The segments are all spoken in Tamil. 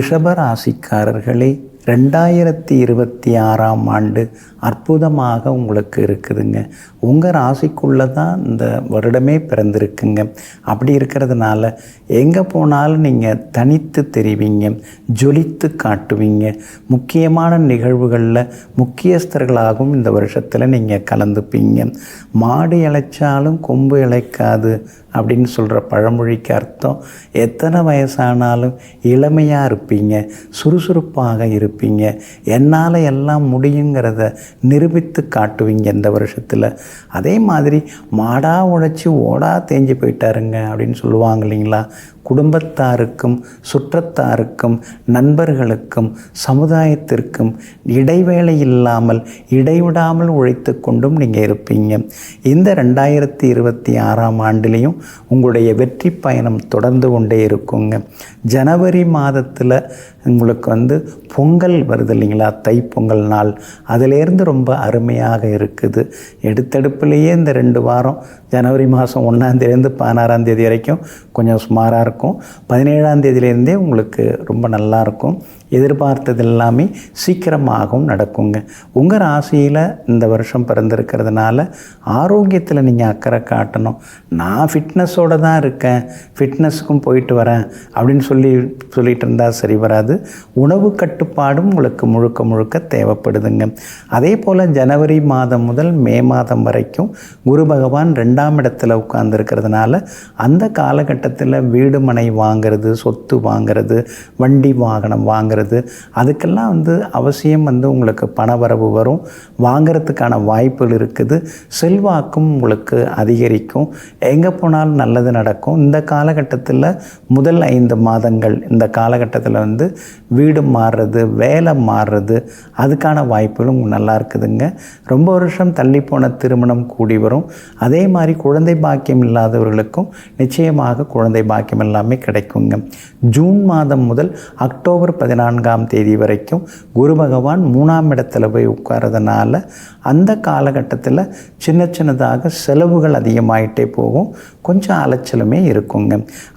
ரிஷபராசிக்காரர்களே, 2026ஆம் ஆண்டு அற்புதமாக உங்களுக்கு இருக்குதுங்க. உங்கள் ராசிக்குள்ளே தான் இந்த வருடமே பிறந்திருக்குங்க. அப்படி இருக்கிறதுனால எங்கே போனாலும் நீங்கள் தனித்து தெரிவிங்க, ஜொலித்து காட்டுவீங்க. முக்கியமான நிகழ்வுகளில் முக்கியஸ்தர்களாகவும் இந்த வருஷத்தில் நீங்கள் கலந்துப்பீங்க. மாடு இளைச்சாலும் கொம்பு இளைக்காது அப்படின்னு சொல்கிற பழமொழிக்கு அர்த்தம், எத்தனை வயசானாலும் இளமையாக இருப்பீங்க, சுறுசுறுப்பாக இருப்பீங்க, என்னால் எல்லாம் முடியுங்கிறத நிரூபித்து காட்டுவீங்க இந்த வருஷத்தில். அதே மாதிரி மாடா உழைச்சி ஓடா தேஞ்சு போயிட்டாருங்க அப்படின்னு சொல்லுவாங்க இல்லைங்களா. குடும்பத்தாருக்கும் சுற்றத்தாருக்கும் நண்பர்களுக்கும் சமுதாயத்திற்கும் இடைவேளை இல்லாமல் இடைவிடாமல் உழைத்து கொண்டும் நீங்கள் இருப்பீங்க. இந்த 2026ஆம் ஆண்டிலையும் உங்களுடைய வெற்றி பயணம் தொடர்ந்து கொண்டே இருக்குங்க. ஜனவரி மாதத்தில் உங்களுக்கு பொங்கல் வருது இல்லைங்களா, தைப்பொங்கல் நாள், அதிலேருந்து ரொம்ப அருமையாக இருக்குது. எடுத்தடுப்புலேயே இந்த 2 வாரம் ஜனவரி மாதம் 1ஆம் தேதியிலேருந்து 16ஆம் தேதி வரைக்கும் கொஞ்சம் சுமாராக இருக்கும். 17ஆம் தேதியிலேருந்தே உங்களுக்கு ரொம்ப நல்லாயிருக்கும். எதிர்பார்த்தது எல்லாமே சீக்கிரமாகவும் நடக்குங்க. உங்கள் ராசியில் இந்த வருஷம் பிறந்திருக்கிறதுனால ஆரோக்கியத்தில் நீங்கள் அக்கறை காட்டணும். நான் ஃபிட்னஸோடு தான் இருக்கேன், ஃபிட்னஸுக்கும் போயிட்டு வரேன் அப்படின்னு சொல்லிட்டு இருந்தால் சரி வராது. உணவு கட்டுப்பாடும் உங்களுக்கு முழுக்க முழுக்க தேவைப்படுதுங்க. அதே போல் ஜனவரி மாதம் முதல் மே மாதம் வரைக்கும் குரு பகவான் 2ஆம் இடத்துல உட்கார்ந்துருக்கிறதுனால அந்த காலகட்டத்தில் வீடு மனை வாங்கிறது, சொத்து வாங்கிறது, வண்டி வாகனம் வாங்கிறது, அதுக்கெல்லாம் அவசியம் உங்களுக்கு பணவரவு வரும், வாங்கிறதுக்கான வாய்ப்புகள் இருக்குது. செல்வாக்கும் உங்களுக்கு அதிகரிக்கும், எங்கே போனாலும் நல்லது நடக்கும். இந்த காலகட்டத்தில் முதல் 5 மாதங்கள் இந்த காலகட்டத்தில் வீடு மாறுறது, வேலை மாறுறது, அதுக்கான வாய்ப்புகளும் நல்லா இருக்குதுங்க. ரொம்ப வருஷம் தள்ளி போன திருமணம் கூடி வரும். அதே மாதிரி குழந்தை பாக்கியம் இல்லாதவர்களுக்கும் நிச்சயமாக குழந்தை பாக்கியம் எல்லாமே கிடைக்குங்க. ஜூன் மாதம் முதல் அக்டோபர் 14ஆம் தேதி வரைக்கும் குரு பகவான் 3ஆம் இடத்துல போய் உட்கார்றதுனால அந்த காலகட்டத்தில் சின்னதாக செலவுகள் அதிகமாயிட்டே போகும், கொஞ்சம் அலைச்சலுமே இருக்குங்க.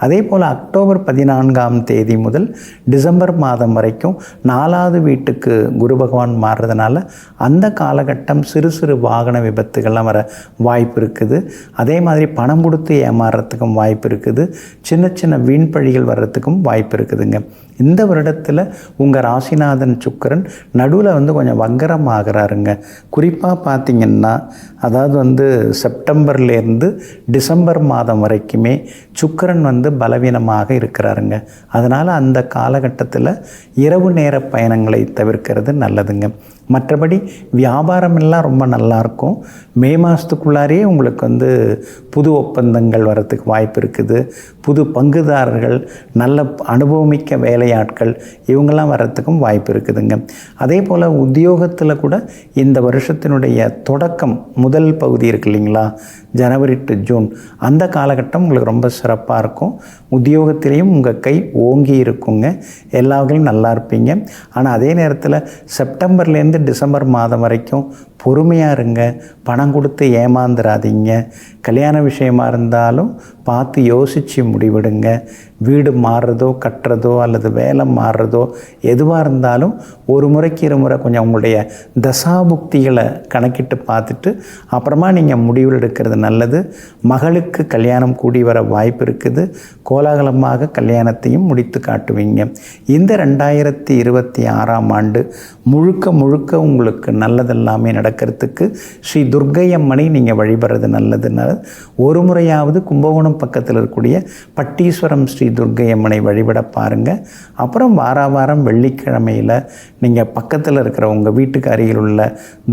அதே போல் அக்டோபர் 14ஆம் தேதி முதல் டிசம்பர் மாதம் வரைக்கும் 4ஆவது வீட்டுக்கு குரு பகவான் மாறுறதுனால அந்த காலகட்டம் சிறு சிறு வாகன விபத்துகள்லாம் வர வாய்ப்பு இருக்குது. அதே மாதிரி பணம் கொடுத்து ஏமாறுறதுக்கும் வாய்ப்பு இருக்குது. சின்ன வீண் பழிகள் வர்றதுக்கும் வாய்ப்பு இருக்குதுங்க. இந்த வருடத்தில் உங்கள் ராசிநாதன் சுக்கிரன் நடுவில் கொஞ்சம் வக்கரம் ஆகிறாருங்க. குறிப்பாக பார்த்திங்கன்னா, அதாவது செப்டம்பர்லேருந்து டிசம்பர் மாதம் வரைக்குமே சுக்கிரன் பலவீனமாக இருக்கிறாருங்க. அதனால் அந்த காலகட்டத்தில் இரவு நேர பயணங்களை தவிர்க்கிறது நல்லதுங்க. மற்றபடி வியாபாரம் எல்லாம் ரொம்ப நல்லாயிருக்கும். மே மாதத்துக்குள்ளாரையே உங்களுக்கு புது ஒப்பந்தங்கள் வரத்துக்கு வாய்ப்பு இருக்குது. புது பங்குதாரர்கள், நல்ல அனுபவமிக்க வேலையாட்கள், இவங்கெல்லாம் வர்றதுக்கும் வாய்ப்பு இருக்குதுங்க. அதே போல் உத்தியோகத்தில் கூட இந்த வருஷத்தினுடைய தொடக்கம் முதல் பகுதி இருக்கு இல்லைங்களா, ஜனவரி டு ஜூன், அந்த காலகட்டம் உங்களுக்கு ரொம்ப சிறப்பாக இருக்கும். உத்தியோகத்திலையும் உங்கள் கை ஓங்கி இருக்குங்க, எல்லா வகையிலும் நல்லா இருப்பீங்க. ஆனால் அதே நேரத்தில் செப்டம்பர்லேருந்து டிசம்பர் மாதம் வரைக்கும் பொறுமையாக இருங்க, பணம் கொடுத்து ஏமாந்துடாதீங்க. கல்யாண விஷயமாக இருந்தாலும் பார்த்து யோசித்து முடிவெடுங்க. வீடு மாறுறதோ கட்டுறதோ அல்லது வேலை மாறுறதோ எதுவாக இருந்தாலும் ஒரு முறைக்கு 2 முறை கொஞ்சம் உங்களுடைய தசாபுக்திகளை கணக்கிட்டு பார்த்துட்டு அப்புறமா நீங்கள் முடிவு எடுக்கிறது நல்லது. மகளுக்கு கல்யாணம் கூடி வர வாய்ப்பு இருக்குது. கோலாகலமாக கல்யாணத்தையும் முடித்து காட்டுவீங்க. இந்த 2026ஆம் ஆண்டு முழுக்க உங்களுக்கு நல்லதெல்லாமே நடக்கிறதுக்கு ஸ்ரீ துர்க்கை அம்மனை நீங்கள் வழிபடுறது நல்லதுன்னு. ஒரு முறையாவது கும்பகோணம் பக்கத்தில் இருக்கக்கூடிய பட்டீஸ்வரம் ஸ்ரீ துர்க்கை அம்மனை வழிபட பாருங்கள். அப்புறம் வாரம் வெள்ளிக்கிழமையில் நீங்கள் பக்கத்தில் இருக்கிற உங்கள் வீட்டுக்கு அருகில் உள்ள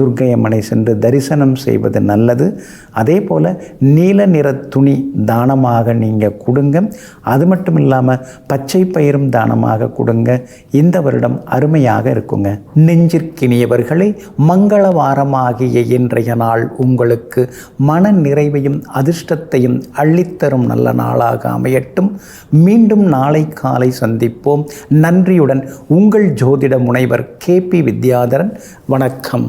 துர்க்கை அம்மனை சென்று தரிசனம் செய்வது நல்லது. அதே போல் நீல நிற துணி தானமாக நீங்கள் கொடுங்க. அது மட்டும் இல்லாமல் பச்சை பயிரும் தானமாக கொடுங்க. இந்த வருடம் அருமையாக இருக்குங்க. நெஞ்சிற்கினியவர்களை, மங்கள வாரமாகிய இன்றைய நாள் உங்களுக்கு மன நிறைவையும் அதிர்ஷ்டத்தையும் அள்ளித்தரும் நல்ல நாளாக அமையட்டும். மீண்டும் நாளை காலை சந்திப்போம். நன்றியுடன் உங்கள் ஜோதிட முனைவர் KP வித்யாதரன். வணக்கம்.